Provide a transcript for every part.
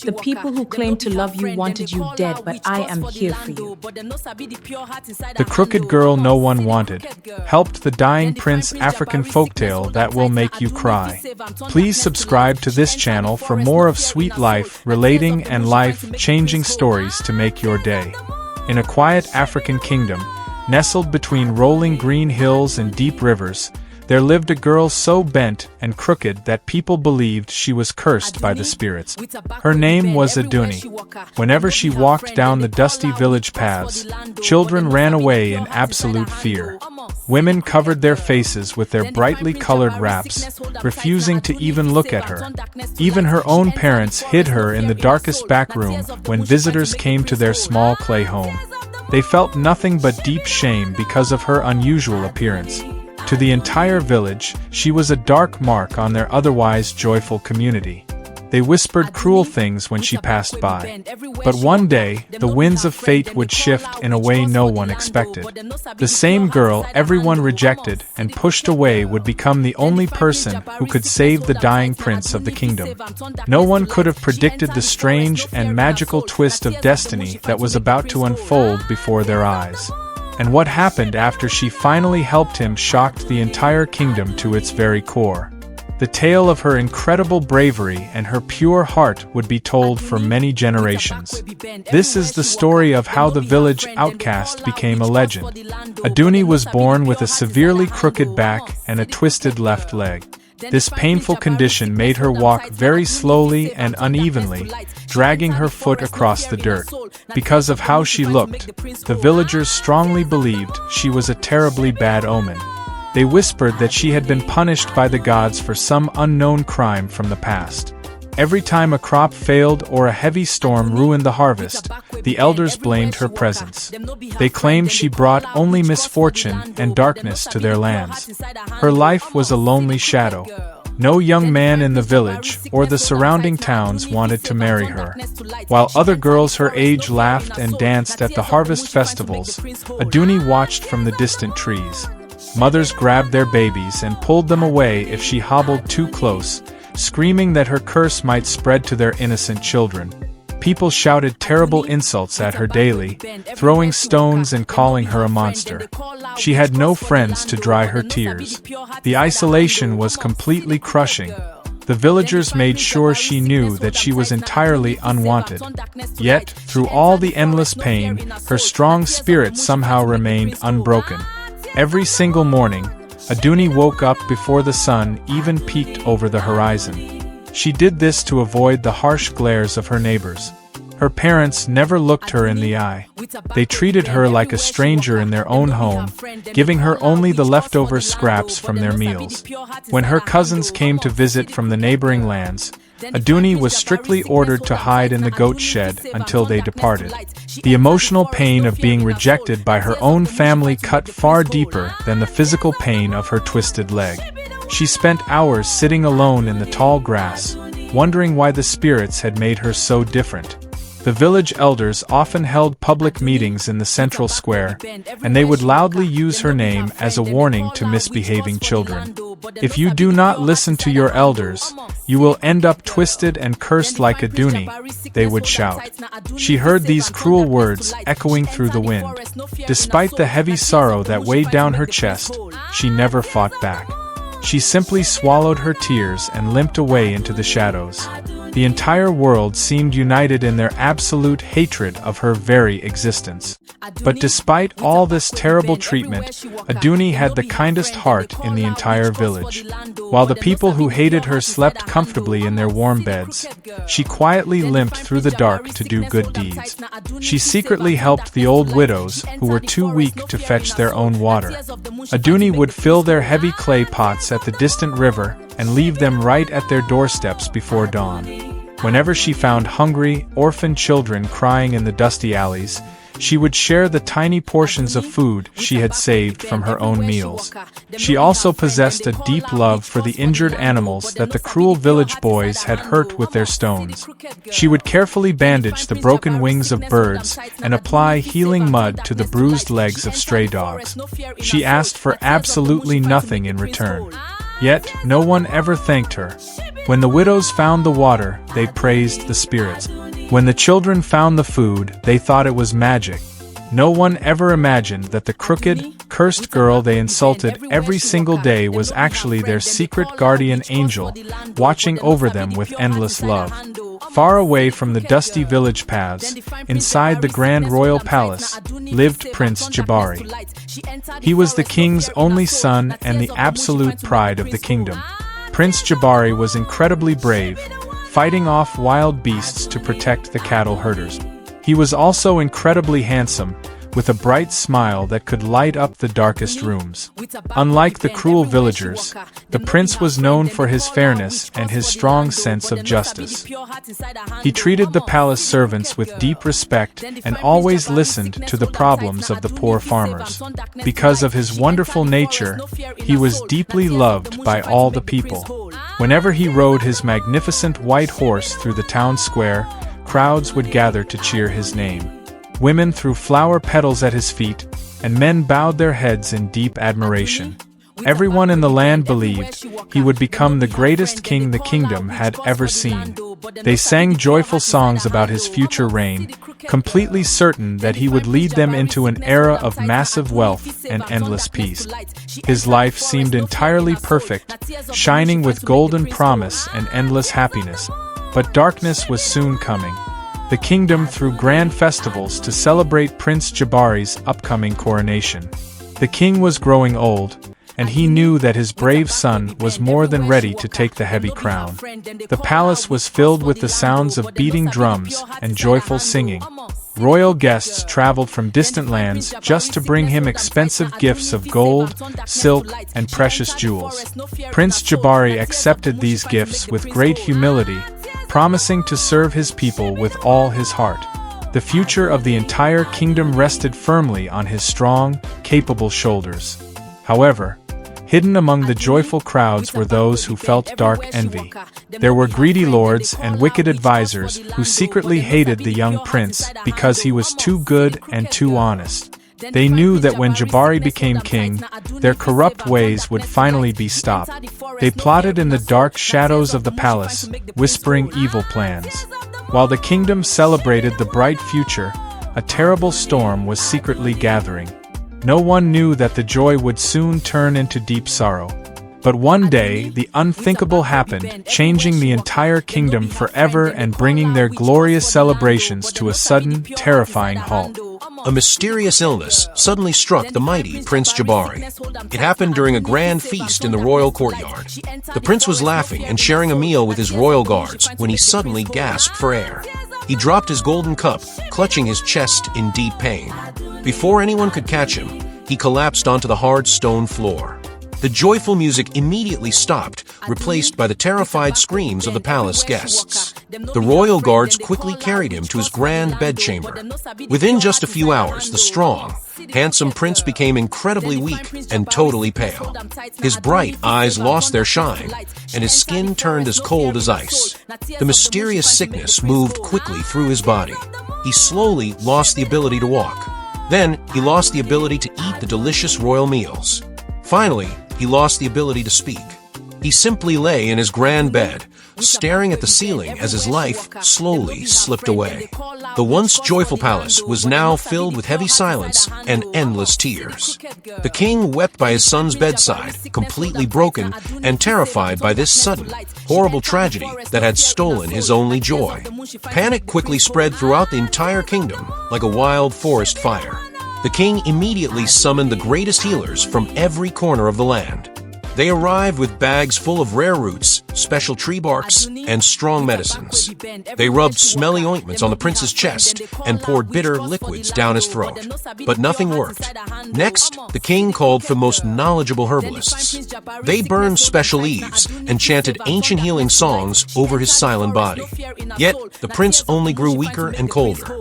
The people who claim to love you wanted you dead, but I am here for you. The crooked girl no one wanted helped the dying prince. African folktale that will make you cry. Please subscribe to this channel for more of sweet life relating and life-changing stories to make your day. In a quiet African kingdom, nestled between rolling green hills and deep rivers, there lived a girl so bent and crooked that people believed she was cursed by the spirits. Her name was Aduni. Whenever she walked down the dusty village paths, children ran away in absolute fear. Women covered their faces with their brightly colored wraps, refusing to even look at her. Even her own parents hid her in the darkest back room when visitors came to their small clay home. They felt nothing but deep shame because of her unusual appearance. To the entire village, she was a dark mark on their otherwise joyful community. They whispered cruel things when she passed by. But one day, the winds of fate would shift in a way no one expected. The same girl everyone rejected and pushed away would become the only person who could save the dying prince of the kingdom. No one could have predicted the strange and magical twist of destiny that was about to unfold before their eyes. And what happened after she finally helped him shocked the entire kingdom to its very core. The tale of her incredible bravery and her pure heart would be told for many generations. This is the story of how the village outcast became a legend. Aduni was born with a severely crooked back and a twisted left leg. This painful condition made her walk very slowly and unevenly, dragging her foot across the dirt. Because of how she looked, the villagers strongly believed she was a terribly bad omen. They whispered that she had been punished by the gods for some unknown crime from the past. Every time a crop failed or a heavy storm ruined the harvest, the elders blamed her presence. They claimed she brought only misfortune and darkness to their lands. Her life was a lonely shadow. No young man in the village or the surrounding towns wanted to marry her. While other girls her age laughed and danced at the harvest festivals, Aduni watched from the distant trees. Mothers grabbed their babies and pulled them away if she hobbled too close, screaming that her curse might spread to their innocent children. People shouted terrible insults at her daily, throwing stones and calling her a monster. She had no friends to dry her tears. The isolation was completely crushing. The villagers made sure she knew that she was entirely unwanted. Yet, through all the endless pain, her strong spirit somehow remained unbroken. Every single morning, Aduni woke up before the sun even peeked over the horizon. She did this to avoid the harsh glares of her neighbors. Her parents never looked her in the eye. They treated her like a stranger in their own home, giving her only the leftover scraps from their meals. When her cousins came to visit from the neighboring lands, Aduni was strictly ordered to hide in the goat shed until they departed. The emotional pain of being rejected by her own family cut far deeper than the physical pain of her twisted leg. She spent hours sitting alone in the tall grass, wondering why the spirits had made her so different. The village elders often held public meetings in the central square, and they would loudly use her name as a warning to misbehaving children. If you do not listen to your elders, you will end up twisted and cursed like Aduni, they would shout. She heard these cruel words echoing through the wind. Despite the heavy sorrow that weighed down her chest, she never fought back. She simply swallowed her tears and limped away into the shadows. The entire world seemed united in their absolute hatred of her very existence. But despite all this terrible treatment, Aduni had the kindest heart in the entire village. While the people who hated her slept comfortably in their warm beds, she quietly limped through the dark to do good deeds. She secretly helped the old widows who were too weak to fetch their own water. Aduni would fill their heavy clay pots at the distant river and leave them right at their doorsteps before dawn. Whenever she found hungry, orphan children crying in the dusty alleys, she would share the tiny portions of food she had saved from her own meals. She also possessed a deep love for the injured animals that the cruel village boys had hurt with their stones. She would carefully bandage the broken wings of birds and apply healing mud to the bruised legs of stray dogs. She asked for absolutely nothing in return. Yet, no one ever thanked her. When the widows found the water, they praised the spirits. When the children found the food, they thought it was magic. No one ever imagined that the crooked, cursed girl they insulted every single day was actually their secret guardian angel, watching over them with endless love. Far away from the dusty village paths, inside the grand royal palace, lived Prince Jabari. He was the king's only son and the absolute pride of the kingdom. Prince Jabari was incredibly brave, fighting off wild beasts to protect the cattle herders. He was also incredibly handsome, with a bright smile that could light up the darkest rooms. Unlike the cruel villagers, the prince was known for his fairness and his strong sense of justice. He treated the palace servants with deep respect and always listened to the problems of the poor farmers. Because of his wonderful nature, he was deeply loved by all the people. Whenever he rode his magnificent white horse through the town square, crowds would gather to cheer his name. Women threw flower petals at his feet, and men bowed their heads in deep admiration. Everyone in the land believed he would become the greatest king the kingdom had ever seen. They sang joyful songs about his future reign, completely certain that he would lead them into an era of massive wealth and endless peace. His life seemed entirely perfect, shining with golden promise and endless happiness. But darkness was soon coming. The kingdom threw grand festivals to celebrate Prince Jabari's upcoming coronation. The king was growing old, and he knew that his brave son was more than ready to take the heavy crown. The palace was filled with the sounds of beating drums and joyful singing. Royal guests traveled from distant lands just to bring him expensive gifts of gold, silk, and precious jewels. Prince Jabari accepted these gifts with great humility, promising to serve his people with all his heart. The future of the entire kingdom rested firmly on his strong, capable shoulders. However, hidden among the joyful crowds were those who felt dark envy. There were greedy lords and wicked advisors who secretly hated the young prince because he was too good and too honest. They knew that when Jabari became king, their corrupt ways would finally be stopped. They plotted in the dark shadows of the palace, whispering evil plans. While the kingdom celebrated the bright future, a terrible storm was secretly gathering. No one knew that the joy would soon turn into deep sorrow. But one day, the unthinkable happened, changing the entire kingdom forever and bringing their glorious celebrations to a sudden, terrifying halt. A mysterious illness suddenly struck the mighty Prince Jabari. It happened during a grand feast in the royal courtyard. The prince was laughing and sharing a meal with his royal guards when he suddenly gasped for air. He dropped his golden cup, clutching his chest in deep pain. Before anyone could catch him, he collapsed onto the hard stone floor. The joyful music immediately stopped, replaced by the terrified screams of the palace guests. The royal guards quickly carried him to his grand bedchamber. Within just a few hours, the strong, handsome prince became incredibly weak and totally pale. His bright eyes lost their shine, and his skin turned as cold as ice. The mysterious sickness moved quickly through his body. He slowly lost the ability to walk. Then, he lost the ability to eat the delicious royal meals. Finally, he lost the ability to speak. He simply lay in his grand bed, staring at the ceiling as his life slowly slipped away. The once joyful palace was now filled with heavy silence and endless tears. The king wept by his son's bedside, completely broken and terrified by this sudden, horrible tragedy that had stolen his only joy. Panic quickly spread throughout the entire kingdom like a wild forest fire. The king immediately summoned the greatest healers from every corner of the land. They arrived with bags full of rare roots, special tree barks, and strong medicines. They rubbed smelly ointments on the prince's chest and poured bitter liquids down his throat. But nothing worked. Next, the king called for the most knowledgeable herbalists. They burned special leaves and chanted ancient healing songs over his silent body. Yet, the prince only grew weaker and colder.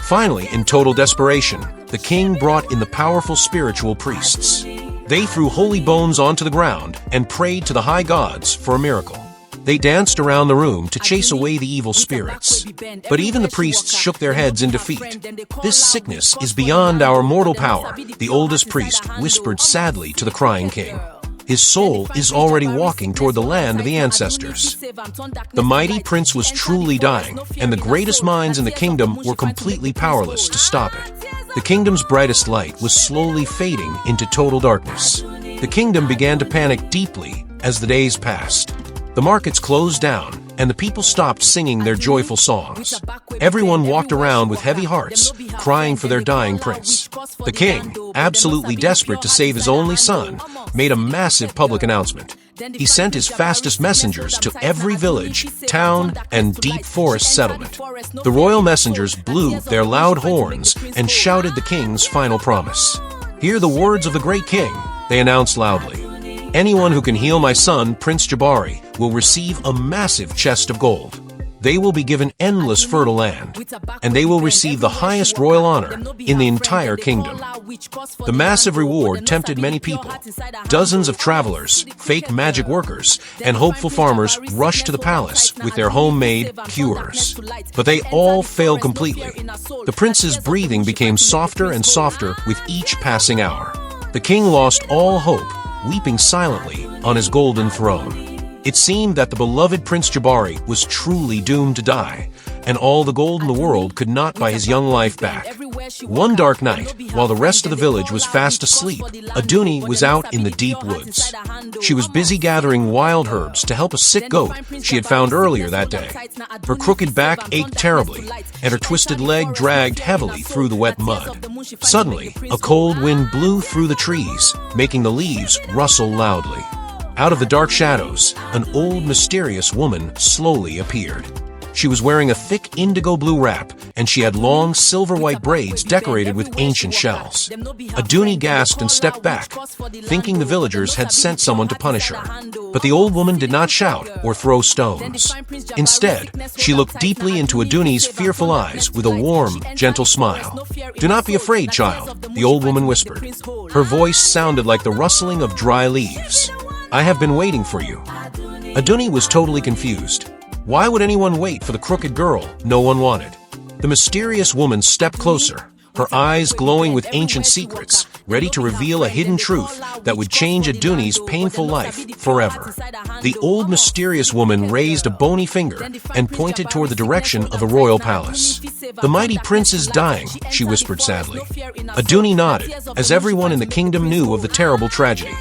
Finally, in total desperation, the king brought in the powerful spiritual priests. They threw holy bones onto the ground and prayed to the high gods for a miracle. They danced around the room to chase away the evil spirits. But even the priests shook their heads in defeat. "This sickness is beyond our mortal power," the oldest priest whispered sadly to the crying king. His soul is already walking toward the land of the ancestors. The mighty prince was truly dying, and the greatest minds in the kingdom were completely powerless to stop it. The kingdom's brightest light was slowly fading into total darkness. The kingdom began to panic deeply as the days passed. The markets closed down, and the people stopped singing their joyful songs. Everyone walked around with heavy hearts, crying for their dying prince. The king, absolutely desperate to save his only son, made a massive public announcement. He sent his fastest messengers to every village, town, and deep forest settlement. The royal messengers blew their loud horns and shouted the king's final promise. "Hear the words of the great king," they announced loudly. "Anyone who can heal my son, Prince Jabari, will receive a massive chest of gold. They will be given endless fertile land, and they will receive the highest royal honor in the entire kingdom." The massive reward tempted many people. Dozens of travelers, fake magic workers, and hopeful farmers rushed to the palace with their homemade cures. But they all failed completely. The prince's breathing became softer and softer with each passing hour. The king lost all hope, weeping silently on his golden throne. It seemed that the beloved Prince Jabari was truly doomed to die, and all the gold in the world could not buy his young life back. One dark night, while the rest of the village was fast asleep, Aduni was out in the deep woods. She was busy gathering wild herbs to help a sick goat she had found earlier that day. Her crooked back ached terribly, and her twisted leg dragged heavily through the wet mud. Suddenly, a cold wind blew through the trees, making the leaves rustle loudly. Out of the dark shadows, an old mysterious woman slowly appeared. She was wearing a thick indigo blue wrap, and she had long silver-white braids decorated with ancient shells. Aduni gasped and stepped back, thinking the villagers had sent someone to punish her. But the old woman did not shout or throw stones. Instead, she looked deeply into Aduni's fearful eyes with a warm, gentle smile. "Do not be afraid, child," the old woman whispered. Her voice sounded like the rustling of dry leaves. "I have been waiting for you." Aduni was totally confused. Why would anyone wait for the crooked girl no one wanted? The mysterious woman stepped closer, her eyes glowing with ancient secrets, ready to reveal a hidden truth that would change Aduni's painful life forever. The old mysterious woman raised a bony finger and pointed toward the direction of the royal palace. "The mighty prince is dying," she whispered sadly. Aduni nodded, as everyone in the kingdom knew of the terrible tragedy.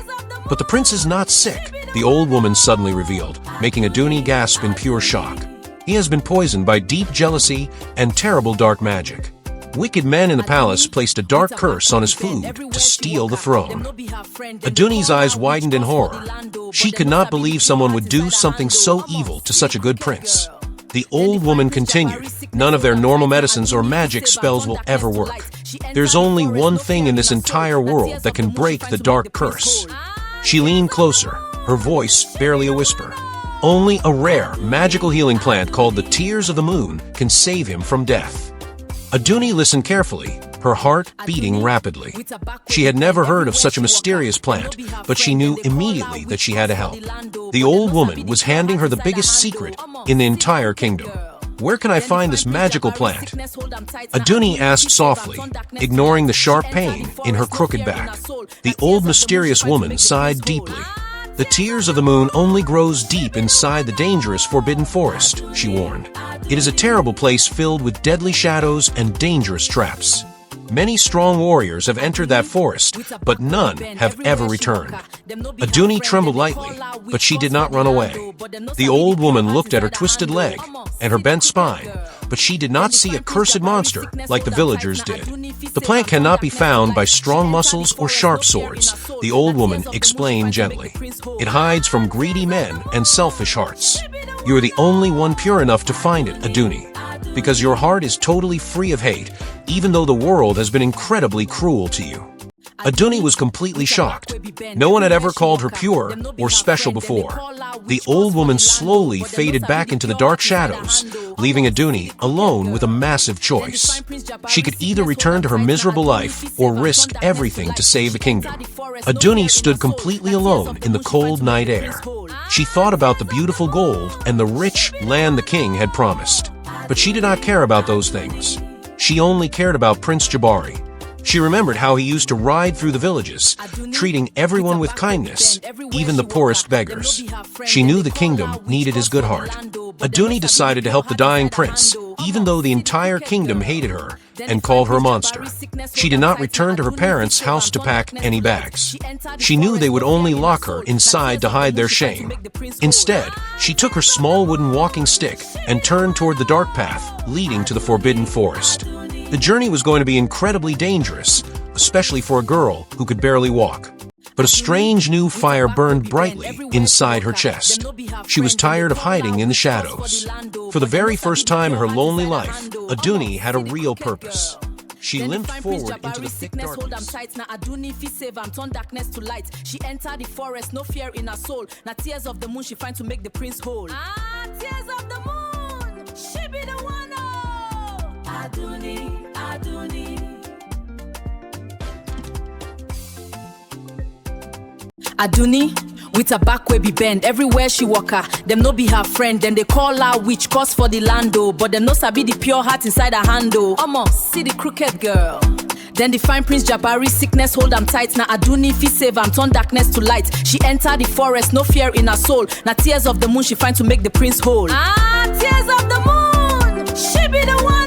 "But the prince is not sick," the old woman suddenly revealed, making Aduni gasp in pure shock. "He has been poisoned by deep jealousy and terrible dark magic. Wicked men in the palace placed a dark curse on his food to steal the throne." Aduni's eyes widened in horror. She could not believe someone would do something so evil to such a good prince. The old woman continued, "None of their normal medicines or magic spells will ever work. There's only one thing in this entire world that can break the dark curse." She leaned closer, her voice barely a whisper. "Only a rare, magical healing plant called the Tears of the Moon can save him from death." Aduni listened carefully, her heart beating rapidly. She had never heard of such a mysterious plant, but she knew immediately that she had to help. The old woman was handing her the biggest secret in the entire kingdom. "Where can I find this magical plant?" Aduni asked softly, ignoring the sharp pain in her crooked back. The old mysterious woman sighed deeply. "The Tears of the Moon only grows deep inside the dangerous forbidden forest," she warned. "It is a terrible place filled with deadly shadows and dangerous traps. Many strong warriors have entered that forest, but none have ever returned." Aduni trembled lightly, but she did not run away. The old woman looked at her twisted leg and her bent spine, but she did not see a cursed monster like the villagers did. "The plant cannot be found by strong muscles or sharp swords," the old woman explained gently. "It hides from greedy men and selfish hearts. You are the only one pure enough to find it, Aduni, because your heart is totally free of hate, even though the world has been incredibly cruel to you." Aduni was completely shocked. No one had ever called her pure or special before. The old woman slowly faded back into the dark shadows, leaving Aduni alone with a massive choice. She could either return to her miserable life or risk everything to save the kingdom. Aduni stood completely alone in the cold night air. She thought about the beautiful gold and the rich land the king had promised. But she did not care about those things. She only cared about Prince Jabari. She remembered how he used to ride through the villages, treating everyone with kindness, even the poorest beggars. She knew the kingdom needed his good heart. Aduni decided to help the dying prince, even though the entire kingdom hated her and called her a monster. She did not return to her parents' house to pack any bags. She knew they would only lock her inside to hide their shame. Instead, she took her small wooden walking stick and turned toward the dark path leading to the forbidden forest. The journey was going to be incredibly dangerous, especially for a girl who could barely walk. But a strange new fire burned brightly inside her chest. She was tired of hiding in the shadows. For the very first time in her lonely life, Aduni had a real purpose. She limped forward into the thick darkness. She entered the forest, no fear in her soul. Now tears of the moon she find to make the prince whole. Ah, tears of the moon, she be the one. Oh, Aduni, Aduni. Aduni, with her back way be bend. Everywhere she walk her, them no be her friend. Then they call her witch, cause for the lando. But them no sabi the pure heart inside her handle. Almost see the crooked girl. Then they find Prince Jabari, sickness hold am tight. Now Aduni fi save am, turn darkness to light. She enter the forest, no fear in her soul. Now tears of the moon she find to make the prince whole. Ah, tears of the moon, she be the one.